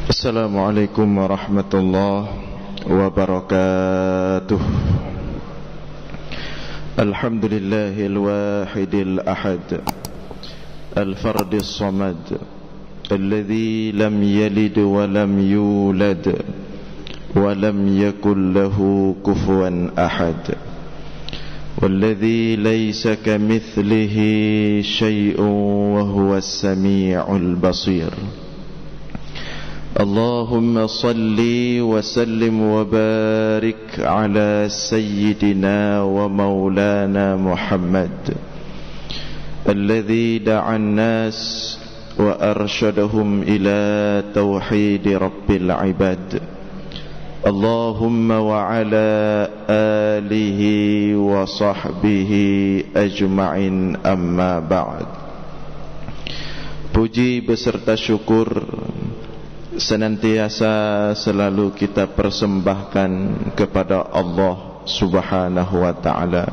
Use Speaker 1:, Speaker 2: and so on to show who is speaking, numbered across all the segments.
Speaker 1: Assalamualaikum warahmatullahi wabarakatuh. Alhamdulillahil wahidil ahad, al-fardis samad, alladzi lam yalid wa lam yulad wa lam yakul lahu kufuwan ahad, walladzi laysa kamithlihi syai'un wa huwas sami'ul basir. Allahumma salli wa sallim wa barik ala sayyidina wa maulana Muhammad alladhi da'an nas wa arsyadahum ila tauhid rabbil ibad. Allahumma wa ala alihi wa sahbihi ajma'in, amma ba'd. Puji beserta syukur senantiasa selalu kita persembahkan kepada Allah Subhanahu wa ta'ala,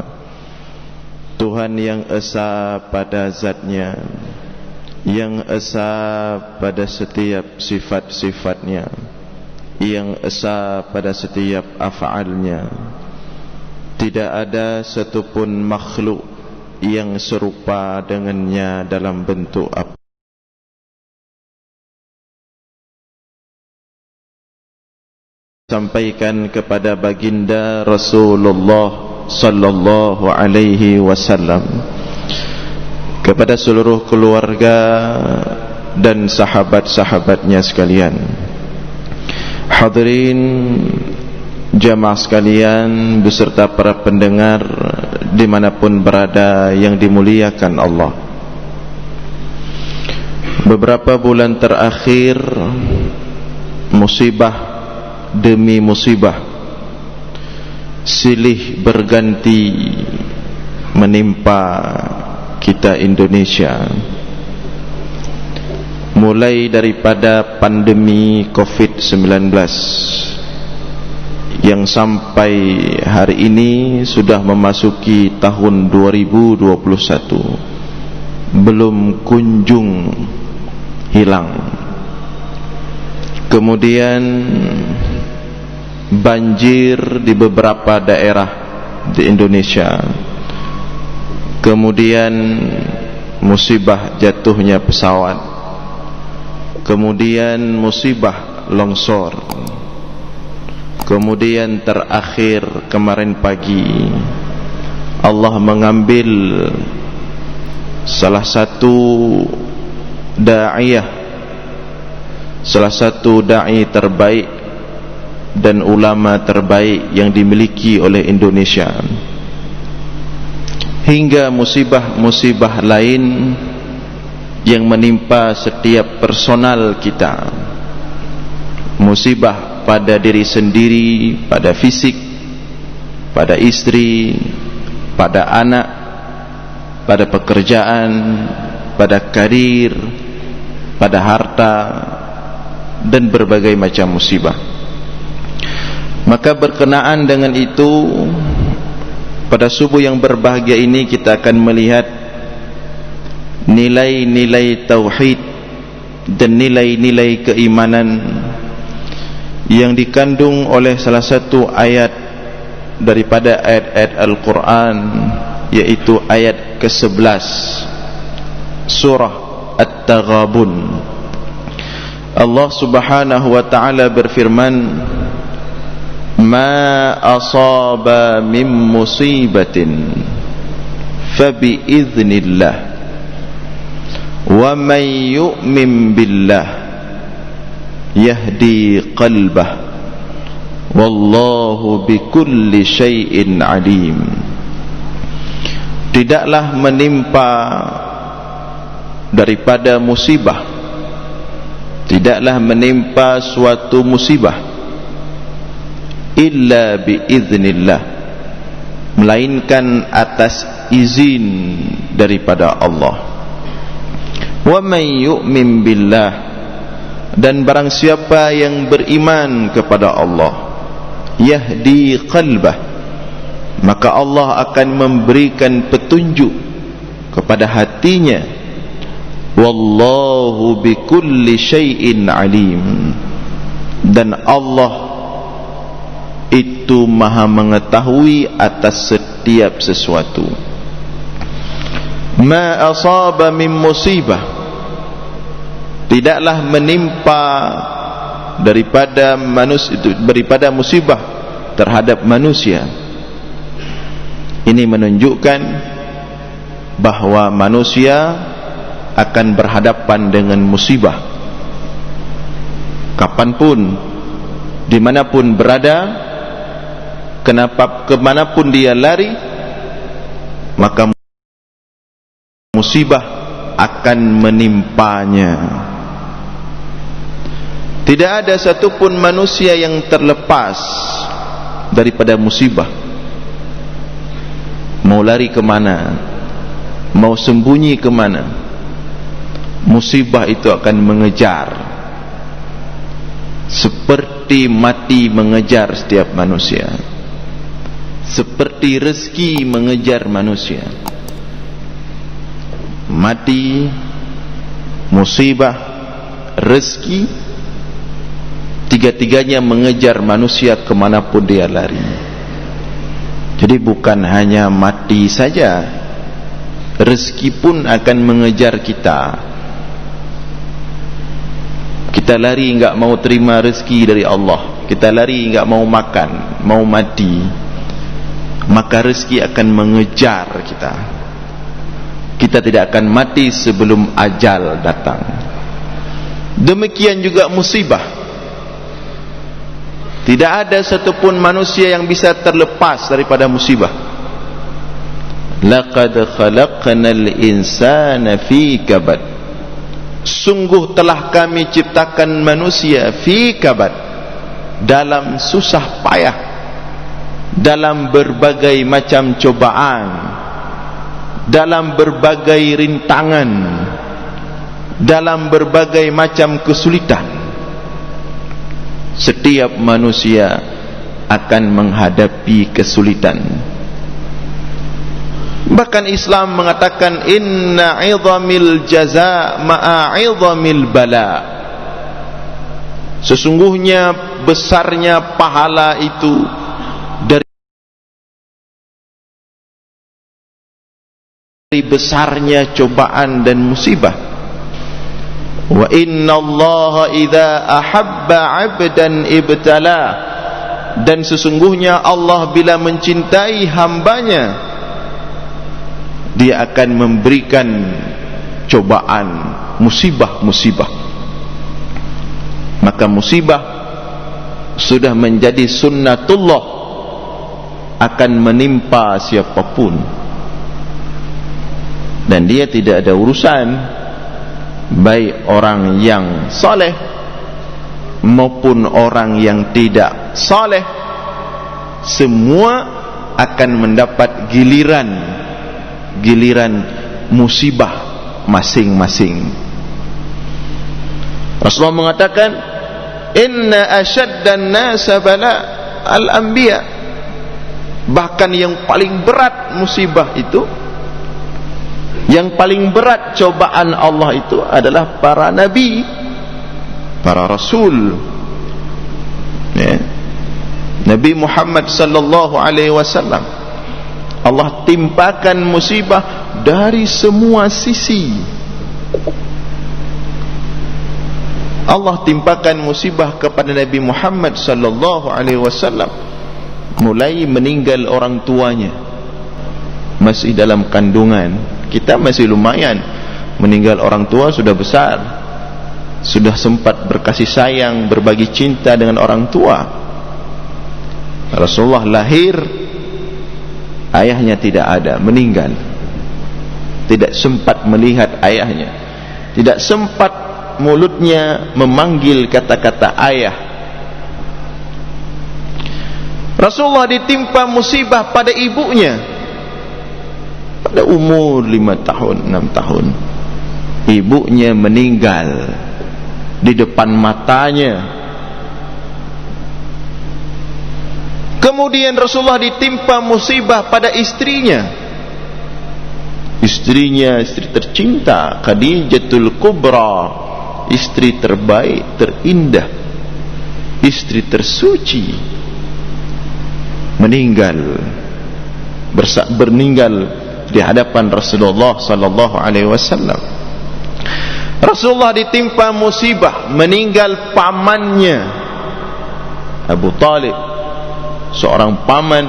Speaker 1: Tuhan yang esa pada zatnya, yang esa pada setiap sifat-sifatnya, yang esa pada setiap af'alnya. Tidak ada satupun makhluk yang serupa dengannya dalam bentuk apa. Sampaikan kepada baginda Rasulullah sallallahu alaihi wasallam, kepada seluruh keluarga dan sahabat-sahabatnya sekalian. Hadirin jamaah sekalian beserta para pendengar dimanapun berada yang dimuliakan Allah. Beberapa bulan terakhir musibah demi musibah silih berganti menimpa kita Indonesia. Mulai daripada pandemi COVID-19 yang sampai hari ini sudah memasuki tahun 2021 belum kunjung hilang. Kemudian banjir di beberapa daerah di Indonesia. Kemudian musibah jatuhnya pesawat. Kemudian musibah longsor. Kemudian terakhir kemarin pagi Allah mengambil salah satu da'iyah, salah satu da'i terbaik dan ulama terbaik yang dimiliki oleh Indonesia, hingga musibah-musibah lain yang menimpa setiap personal kita. Musibah pada diri sendiri, pada fisik, pada istri, pada anak, pada pekerjaan, pada karir, pada harta, dan berbagai macam musibah. Maka berkenaan dengan itu, pada subuh yang berbahagia ini kita akan melihat nilai-nilai tauhid dan nilai-nilai keimanan yang dikandung oleh salah satu ayat daripada ayat-ayat Al-Quran, yaitu ayat ke-11 surah At-Taghabun. Allah Subhanahu wa ta'ala berfirman, ma asaba min musibatin fabi idznillah wa man yu'min billah yahdi qalbah wallahu bikulli syai'in alim. Tidaklah menimpa daripada musibah, tidaklah menimpa suatu musibah illa biiznillah, melainkan atas izin daripada Allah. Wa man yu'min billah, dan barang siapa yang beriman kepada Allah, yahdi qalbah, maka Allah akan memberikan petunjuk kepada hatinya. Wallahu bikulli syai'in alim, dan Allah itu maha mengetahui atas setiap sesuatu. Ma asaba min musibah, tidaklah menimpa daripada musibah terhadap manusia. Ini menunjukkan bahawa manusia akan berhadapan dengan musibah kapanpun, dimanapun berada, kemanapun dia lari, maka musibah akan menimpanya. Tidak ada satupun manusia yang terlepas daripada musibah. Mau lari kemana, mau sembunyi kemana, musibah itu akan mengejar, seperti mati mengejar setiap manusia, seperti rezeki mengejar manusia. Mati, musibah, rezeki, tiga-tiganya mengejar manusia kemanapun dia lari. Jadi bukan hanya mati saja, rezeki pun akan mengejar kita. Kita lari enggak mau terima rezeki dari Allah, kita lari enggak mau makan, mau mati, maka rezeki akan mengejar kita. Kita tidak akan mati sebelum ajal datang. Demikian juga musibah. Tidak ada satupun manusia yang bisa terlepas daripada musibah. Laqad khalaqnal insana fi kabad, sungguh telah kami ciptakan manusia fi kabad, dalam susah payah, dalam berbagai macam cobaan, dalam berbagai rintangan, dalam berbagai macam kesulitan. Setiap manusia akan menghadapi kesulitan. Bahkan Islam mengatakan inna 'idhamil jazaa ma'a 'idhamil bala, sesungguhnya besarnya pahala itu dari besarnya cobaan dan musibah. Wa inna Allah idza ahabba 'abdan ibtala, dan sesungguhnya Allah bila mencintai hambanya, dia akan memberikan cobaan, musibah-musibah. Maka musibah sudah menjadi sunnatullah, akan menimpa siapapun, dan dia tidak ada urusan, baik orang yang saleh maupun orang yang tidak saleh, semua akan mendapat giliran musibah masing-masing. Rasulullah mengatakan inna asyaddan nasa bala al-anbiya, bahkan yang paling berat musibah itu, yang paling berat cobaan Allah itu adalah para nabi, para rasul, ya. Nabi Muhammad sallallahu alaihi wasallam, Allah timpakan musibah dari semua sisi. Allah timpakan musibah kepada Nabi Muhammad sallallahu alaihi wasallam, mulai meninggal orang tuanya masih dalam kandungan. Kita masih lumayan, meninggal orang tua sudah besar, sudah sempat berkasih sayang, berbagi cinta dengan orang tua. Rasulullah lahir, ayahnya tidak ada, meninggal. Tidak sempat melihat ayahnya, tidak sempat mulutnya memanggil kata-kata ayah. Rasulullah ditimpa musibah pada ibunya pada umur 5 tahun, 6 tahun. Ibunya meninggal di depan matanya. Kemudian Rasulullah ditimpa musibah pada istrinya. Istrinya, istri tercinta, Khadijatul Kubra, istri terbaik, terindah. istri tersuci meninggal di hadapan Rasulullah sallallahu alaihi wasallam. Rasulullah ditimpa musibah, meninggal pamannya Abu Talib, seorang paman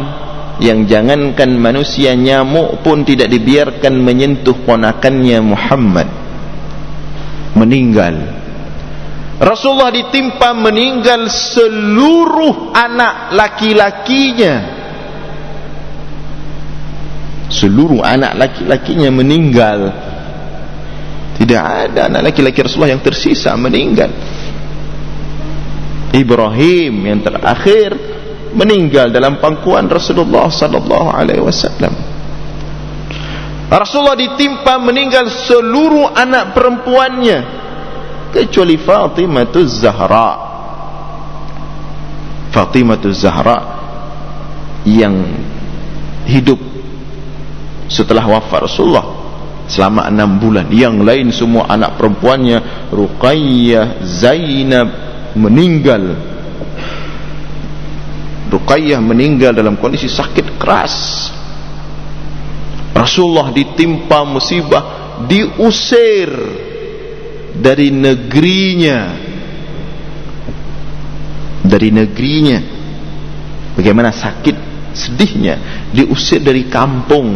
Speaker 1: yang jangankan manusia, nyamuk pun tidak dibiarkan menyentuh ponakannya Muhammad. Meninggal. Rasulullah ditimpa meninggal seluruh anak laki-lakinya. Seluruh anak laki-lakinya meninggal. Tidak ada anak laki-laki Rasulullah yang tersisa meninggal. Ibrahim yang terakhir meninggal dalam pangkuan Rasulullah sallallahu alaihi wasallam. Rasulullah ditimpa meninggal seluruh anak perempuannya kecuali Fatimahuz Zahra. Fatimahuz Zahra yang hidup setelah wafat Rasulullah selama 6 bulan. Yang lain semua anak perempuannya, Ruqayyah, Zainab meninggal. Ruqayyah meninggal dalam kondisi sakit keras. Rasulullah ditimpa musibah, diusir dari negerinya. Dari negerinya. Bagaimana sakit sedihnya, diusir dari kampung.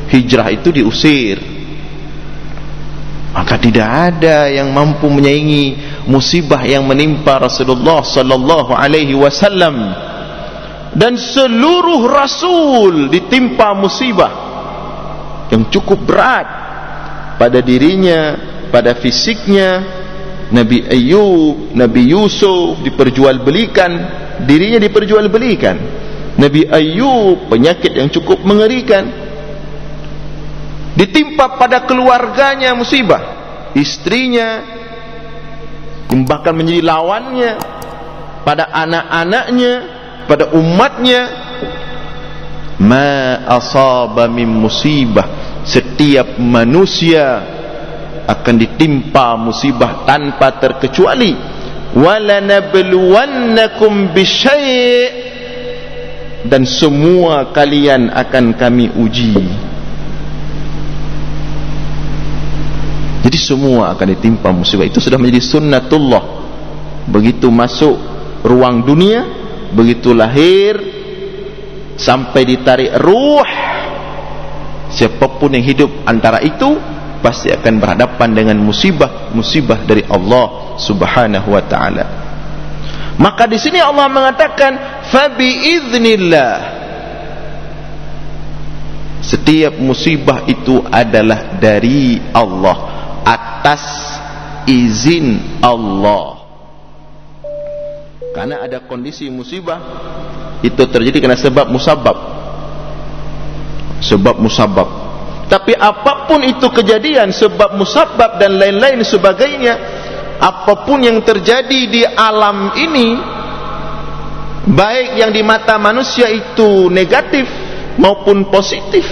Speaker 1: Hijrah itu diusir. Maka tidak ada yang mampu menyaingi musibah yang menimpa Rasulullah sallallahu alaihi wasallam. Dan seluruh rasul ditimpa musibah yang cukup berat pada dirinya, pada fisiknya. Nabi Ayub, Nabi Yusuf diperjualbelikan, dirinya diperjualbelikan. Nabi Ayub penyakit yang cukup mengerikan. Ditimpa pada keluarganya musibah, istrinya bahkan menjadi lawannya, pada anak-anaknya, pada umatnya. Ma asaba min musibah, setiap manusia akan ditimpa musibah tanpa terkecuali. Walanabluwannakum bisyai', dan semua kalian akan kami uji. Jadi semua akan ditimpa musibah. Itu sudah menjadi sunnatullah. Begitu masuk ruang dunia, begitu lahir, sampai ditarik ruh, siapapun yang hidup antara itu pasti akan berhadapan dengan musibah dari Allah Subhanahu wa taala. Maka di sini Allah mengatakan fa biiznillah, setiap musibah itu adalah dari Allah, atas izin Allah. Karena ada kondisi musibah itu terjadi karena sebab musabab. Sebab musabab. Tapi apapun itu kejadian, sebab musabab dan lain-lain sebagainya, apapun yang terjadi di alam ini, baik yang di mata manusia itu negatif maupun positif,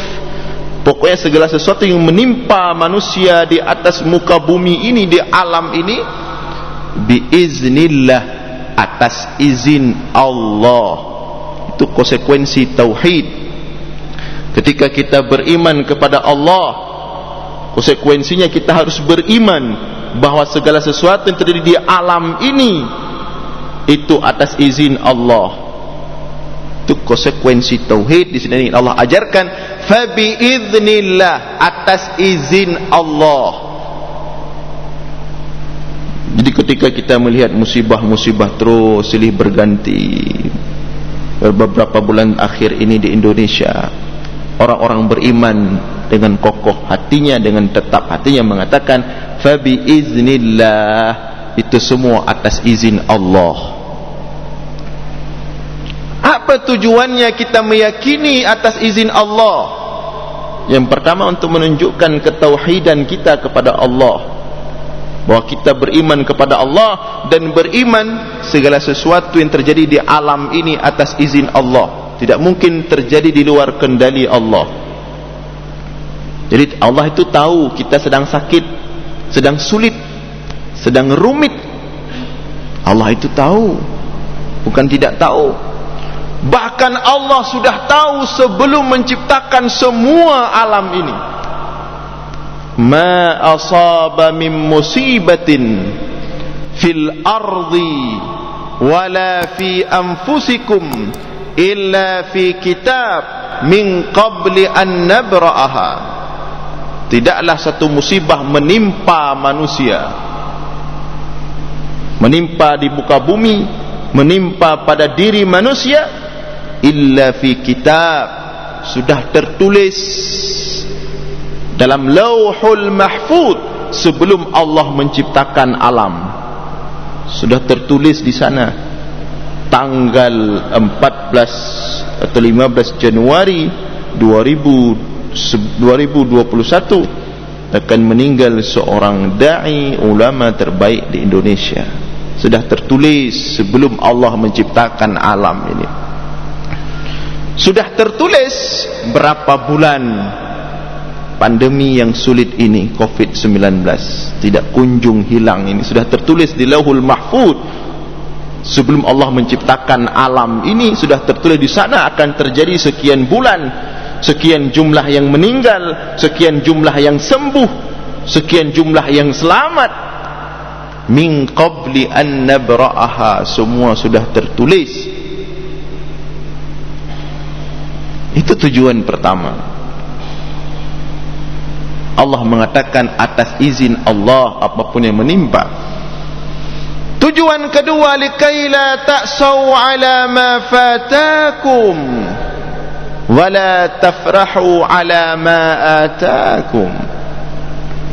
Speaker 1: pokoknya segala sesuatu yang menimpa manusia di atas muka bumi ini, di alam ini, biiznillah, atas izin Allah. Itu konsekuensi tauhid. Ketika kita beriman kepada Allah, konsekuensinya kita harus beriman bahwa segala sesuatu yang terjadi di alam ini itu atas izin Allah. Itu konsekuensi tauhid. Di sini Allah ajarkan fa biiznillah, atas izin Allah. Jadi ketika kita melihat musibah-musibah terus silih berganti beberapa bulan akhir ini di Indonesia, orang-orang beriman dengan kokoh hatinya, dengan tetap hatinya mengatakan fa biiznillah, itu semua atas izin Allah. Apa tujuannya kita meyakini atas izin Allah? Yang pertama, untuk menunjukkan ketauhidan kita kepada Allah, bahwa kita beriman kepada Allah dan beriman segala sesuatu yang terjadi di alam ini atas izin Allah. Tidak mungkin terjadi di luar kendali Allah. Jadi Allah itu tahu kita sedang sakit, sedang sulit, sedang rumit. Allah itu tahu. bukan tidak tahu. Bahkan Allah sudah tahu sebelum menciptakan semua alam ini. Ma asaba min musibatin fil ardi wala fi anfusikum illa fi kitab min qabli an nabra'aha. Tidaklah satu musibah menimpa manusia, menimpa di muka bumi, menimpa pada diri manusia, illa fi kitab, sudah tertulis dalam lauhul mahfud sebelum Allah menciptakan alam. Sudah tertulis di sana tanggal 14 atau 15 Januari 2021 akan meninggal seorang da'i ulama terbaik di Indonesia. Sudah tertulis sebelum Allah menciptakan alam ini. Sudah tertulis berapa bulan pandemi yang sulit ini, COVID-19 tidak kunjung hilang ini. Sudah tertulis di lauhul mahfud sebelum Allah menciptakan alam ini. Sudah tertulis di sana akan terjadi sekian bulan, sekian jumlah yang meninggal, sekian jumlah yang sembuh, sekian jumlah yang selamat. Min qabli an nabra'aha, semua sudah tertulis. Itu tujuan pertama. Allah mengatakan atas izin Allah apapun yang menimpa. Tujuan kedua, likai la ta'sau ala ma fatakum wala tafrahu ala ma atakum.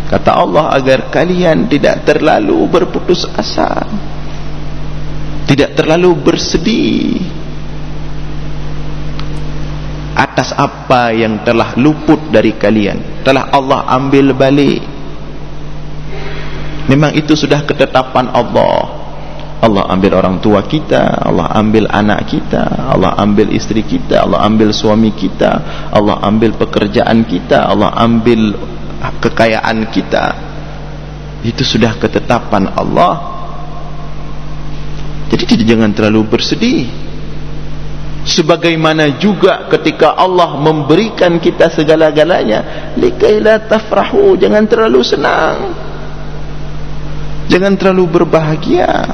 Speaker 1: Kata Allah agar kalian tidak terlalu berputus asa, tidak terlalu bersedih atas apa yang telah luput dari kalian, telah Allah ambil balik. Memang itu sudah ketetapan Allah. Allah ambil orang tua kita, Allah ambil anak kita, Allah ambil istri kita, Allah ambil suami kita, Allah ambil pekerjaan kita, Allah ambil kekayaan kita. Itu sudah ketetapan Allah. Jadi jangan terlalu bersedih. Sebagaimana juga ketika Allah memberikan kita segala-galanya, likai la tafrahu, jangan terlalu senang, jangan terlalu berbahagia.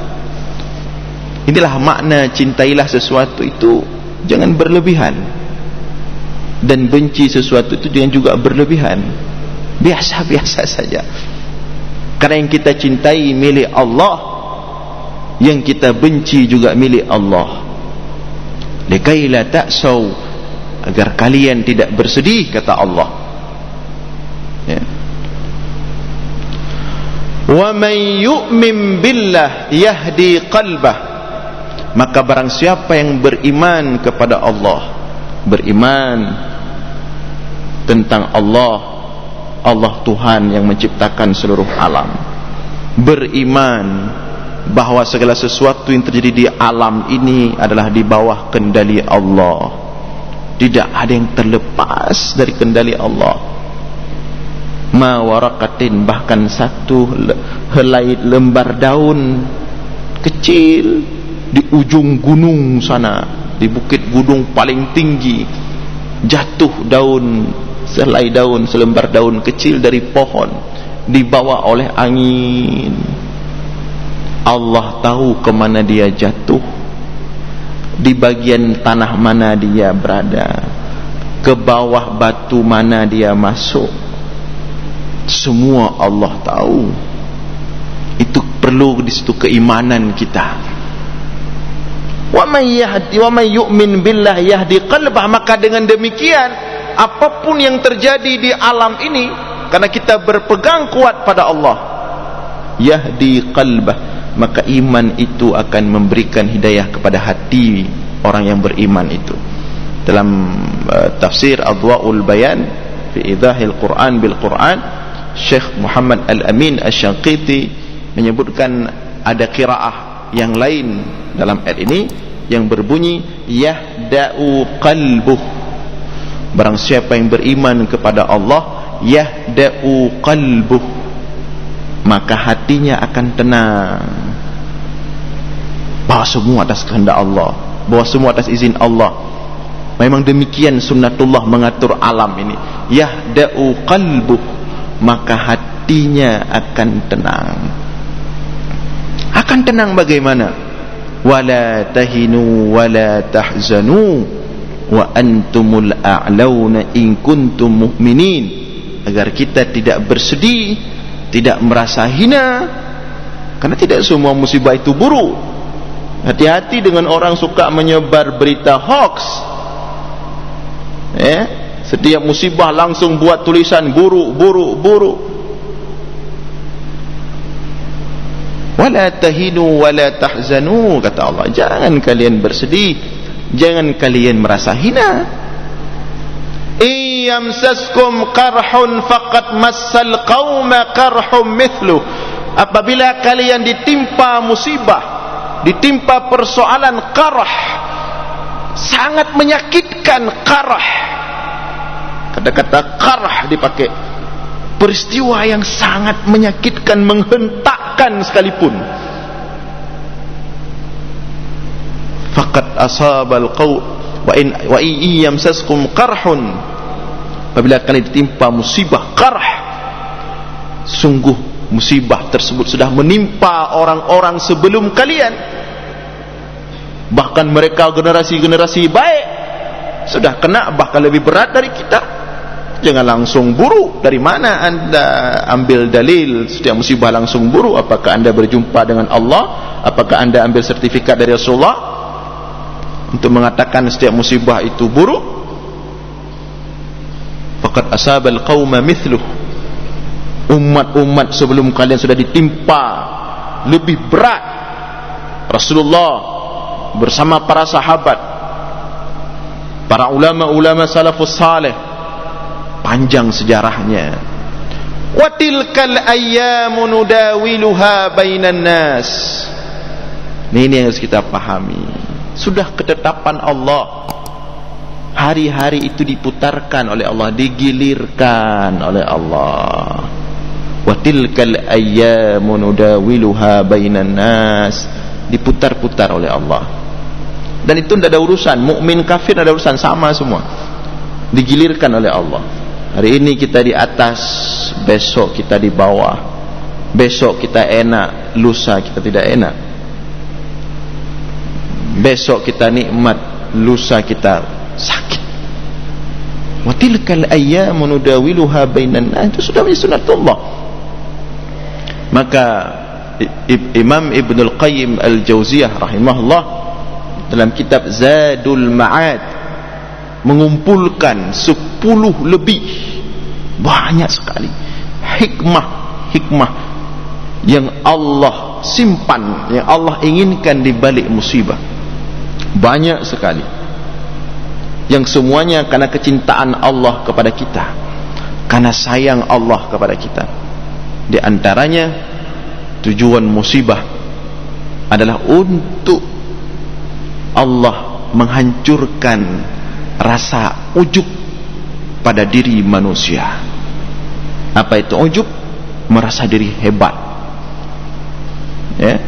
Speaker 1: Inilah makna cintailah sesuatu itu jangan berlebihan, dan benci sesuatu itu jangan juga berlebihan. Biasa-biasa saja. Karena yang kita cintai milik Allah, yang kita benci juga milik Allah. Likai la ta'sau, agar kalian tidak bersedih, kata Allah. Ya. Wa man yu'min billah yahdi qalbah, maka barang siapa yang beriman kepada Allah, beriman tentang Allah, Allah Tuhan yang menciptakan seluruh alam, beriman bahawa segala sesuatu yang terjadi di alam ini adalah di bawah kendali Allah, tidak ada yang terlepas dari kendali Allah. Ma waraqatin, bahkan satu helai lembar daun kecil di ujung gunung sana, di bukit gunung paling tinggi, jatuh daun, sehelai daun, selembar daun kecil dari pohon, dibawa oleh angin. Allah tahu kemana dia jatuh, di bagian tanah mana dia berada, ke bawah batu mana dia masuk. Semua Allah tahu. Itu perlu di situ keimanan kita. Wa may yu'min billah yahdi qalbah, maka dengan demikian apapun yang terjadi di alam ini, karena kita berpegang kuat pada Allah, yahdi qalbah, maka iman itu akan memberikan hidayah kepada hati orang yang beriman itu. Dalam tafsir Adwa'ul Bayan fi Idahil Quran bil Quran, Syekh Muhammad Al-Amin Asy-Syanqiti menyebutkan ada qiraah yang lain dalam ayat ini yang berbunyi yahda'u qalbuh. Barang siapa yang beriman kepada Allah, yahda'u qalbuh, maka hatinya akan tenang. bahawa semua atas kehendak Allah, bahawa semua atas izin Allah. Memang demikian sunnatullah mengatur alam ini. Yahda'u qalbuh, maka hatinya akan tenang. Akan tenang bagaimana? Wala tahinu wala tahzanu wa antumul a'launa in kuntum mu'minin. Agar kita tidak bersedih, tidak merasa hina, karena tidak semua musibah itu buruk. Hati-hati dengan orang suka menyebar berita hoax. Setiap musibah langsung buat tulisan buruk. Wala tahinu wala tahzanu, kata Allah, jangan kalian bersedih, jangan kalian merasa hina. Iyamsaskum qarhun faqad massal qauma qarhum mithlu. Apabila kalian ditimpa musibah, ditimpa persoalan qarh, sangat menyakitkan. Qarh, kata-kata qarh dipakai, peristiwa yang sangat menyakitkan, menghentakkan sekalipun. Faqad asabal qaum wa in yamsaskum qarhun, apabila kalian ditimpa musibah qarh, sungguh musibah tersebut sudah menimpa orang-orang sebelum kalian, bahkan mereka generasi-generasi baik sudah kena bahkan lebih berat dari kita. Jangan langsung buruk. Dari mana anda ambil dalil setiap musibah langsung buruk? Apakah anda berjumpa dengan Allah? Apakah anda ambil sertifikat dari Rasulullah untuk mengatakan setiap musibah itu buruk? Faqad asabal qauma mithluh, umat-umat sebelum kalian sudah ditimpa lebih berat. Rasulullah bersama para sahabat, para ulama-ulama salafus salih, panjang sejarahnya. Wa tilkal ayyamu nudawiluha bainan nas. Ini yang harus kita pahami. Sudah ketetapan Allah. Hari-hari itu diputarkan oleh Allah, digilirkan oleh Allah. Wa tilkal ayyamu nudawiluha bainan nas, diputar-putar oleh Allah. Dan itu tidak ada urusan, mukmin kafir tidak ada urusan, sama semua, digilirkan oleh Allah. Hari ini kita di atas, besok kita di bawah. Besok kita enak, lusa kita tidak enak. Besok kita nikmat, lusa kita sakit. Wa tilkal ayyamu nudawiluha bainan nas, itu sudah menjadi sunnatullah. Maka Imam Ibnul Qayyim Al-Jauziyah rahimahullah dalam kitab Zadul Ma'ad mengumpulkan 10 lebih, banyak sekali hikmah yang Allah simpan, yang Allah inginkan di balik musibah. Banyak sekali, yang semuanya karena kecintaan Allah kepada kita, karena sayang Allah kepada kita. Di antaranya tujuan musibah adalah untuk Allah menghancurkan rasa ujub pada diri manusia. Apa itu ujub? Merasa diri hebat.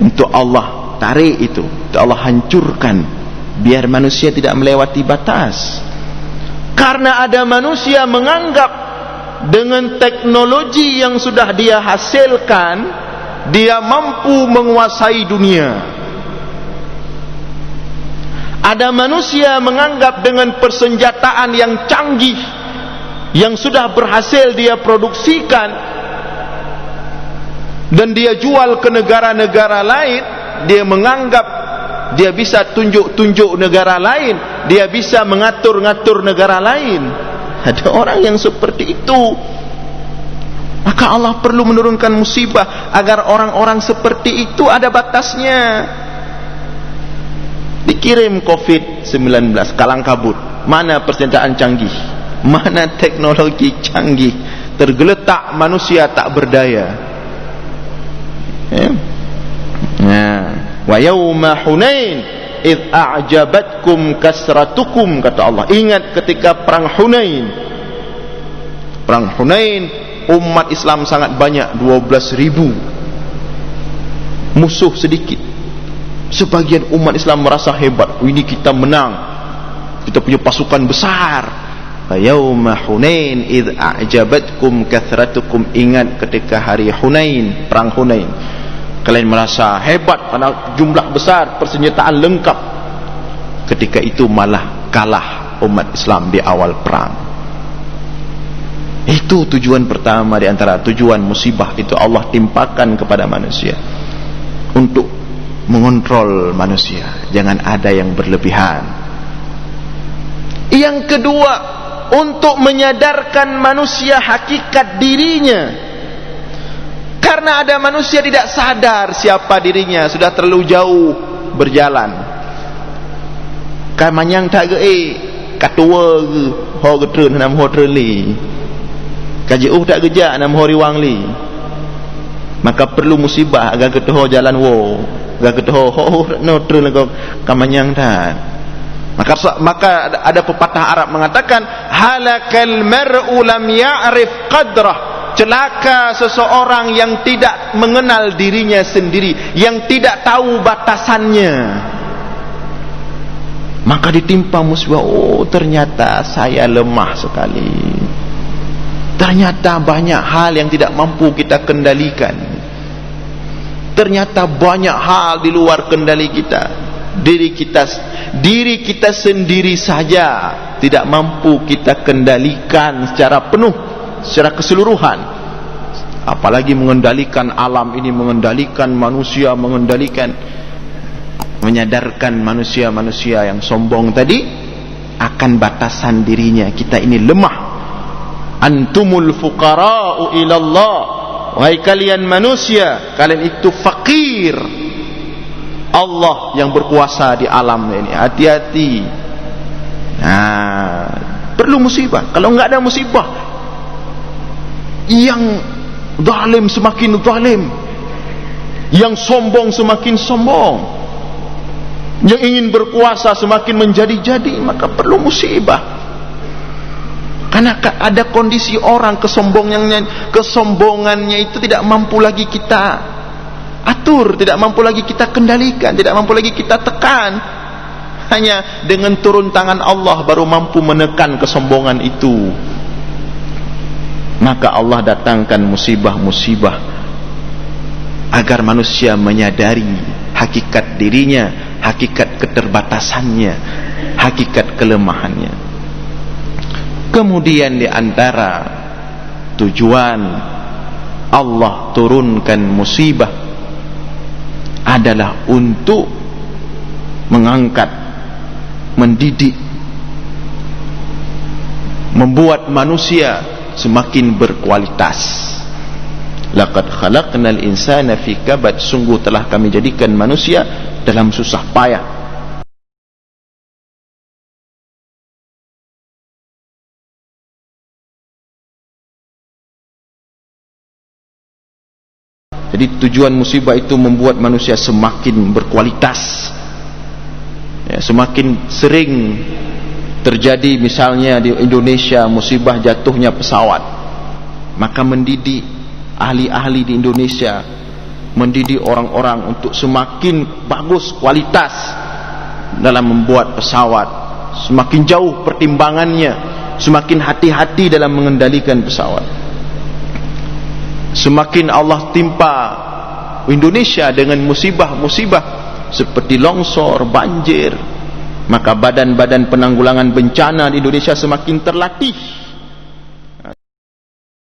Speaker 1: Untuk Allah tarik itu, untuk Allah hancurkan, biar manusia tidak melewati batas. Karena ada manusia menganggap dengan teknologi yang sudah dia hasilkan, dia mampu menguasai dunia. Ada manusia menganggap dengan persenjataan yang canggih yang sudah berhasil dia produksikan dan dia jual ke negara-negara lain, dia menganggap dia bisa tunjuk-tunjuk negara lain, dia bisa mengatur-ngatur negara lain. Ada orang yang seperti itu. Maka Allah perlu menurunkan musibah agar orang-orang seperti itu ada batasnya. Dikirim COVID-19 kalang kabut, mana persenjataan canggih, mana teknologi canggih, tergeletak manusia tak berdaya. Wa yauma Hunain id a'jabatkum kasratukum, kata Allah, ingat ketika perang Hunain. Perang Hunain, umat Islam sangat banyak, 12.000, musuh sedikit. Sebagian umat Islam merasa hebat, ini kita menang, kita punya pasukan besar. Yauma Hunain idh a'jabatkum kathratukum, ingat ketika hari Hunain, perang Hunain, kalian merasa hebat pada jumlah besar, persenjataan lengkap. Ketika itu malah kalah umat Islam di awal perang. Itu tujuan pertama di antara tujuan musibah itu Allah timpakan kepada manusia, untuk mengontrol manusia, jangan ada yang berlebihan. Yang kedua, untuk menyadarkan manusia hakikat dirinya. Karena ada manusia tidak sadar siapa dirinya, sudah terlalu jauh berjalan. Kamanyang tak ke katua ke ho getreun nam ho treli. Kajeuh tak gejak nam ho riwang li. Maka perlu musibah agar ketuho jalan wo, agar ketuho ho no treli ko kamanyang tak. Maka ada pepatah Arab mengatakan halakal mar'u lam ya'rif qadrah, celaka seseorang yang tidak mengenal dirinya sendiri, yang tidak tahu batasannya. Maka ditimpa musibah, oh ternyata saya lemah sekali, ternyata banyak hal yang tidak mampu kita kendalikan, ternyata banyak hal di luar kendali kita. Diri kita sendiri saja tidak mampu kita kendalikan secara penuh, secara keseluruhan, apalagi mengendalikan alam ini, mengendalikan manusia, menyadarkan manusia-manusia yang sombong tadi akan batasan dirinya. Kita ini lemah. Antumul fuqara'u ilallah, wahai kalian manusia, kalian itu fakir. Allah yang berkuasa di alam ini. Hati-hati. Nah, perlu musibah. Kalau enggak ada musibah, yang zalim semakin zalim, yang sombong semakin sombong, yang ingin berkuasa semakin menjadi-jadi. Maka perlu musibah. Karena ada kondisi orang kesombongannya itu tidak mampu lagi kita atur, tidak mampu lagi kita kendalikan, tidak mampu lagi kita tekan. Hanya dengan turun tangan Allah baru mampu menekan kesombongan itu. Maka Allah datangkan musibah-musibah agar manusia menyadari hakikat dirinya, hakikat keterbatasannya, hakikat kelemahannya. Kemudian di antara tujuan Allah turunkan musibah adalah untuk mengangkat, mendidik, membuat manusia semakin berkualitas. Laqad khalaqnal insana fi kabad, sungguh telah kami jadikan manusia dalam susah payah. Jadi tujuan musibah itu membuat manusia semakin berkualitas, ya, semakin sering terjadi. Misalnya di Indonesia musibah jatuhnya pesawat, maka mendidik ahli-ahli di Indonesia, mendidik orang-orang untuk semakin bagus kualitas dalam membuat pesawat, semakin jauh pertimbangannya, semakin hati-hati dalam mengendalikan pesawat. Semakin Allah timpa Indonesia dengan musibah-musibah seperti longsor, banjir, maka badan-badan penanggulangan bencana di Indonesia semakin terlatih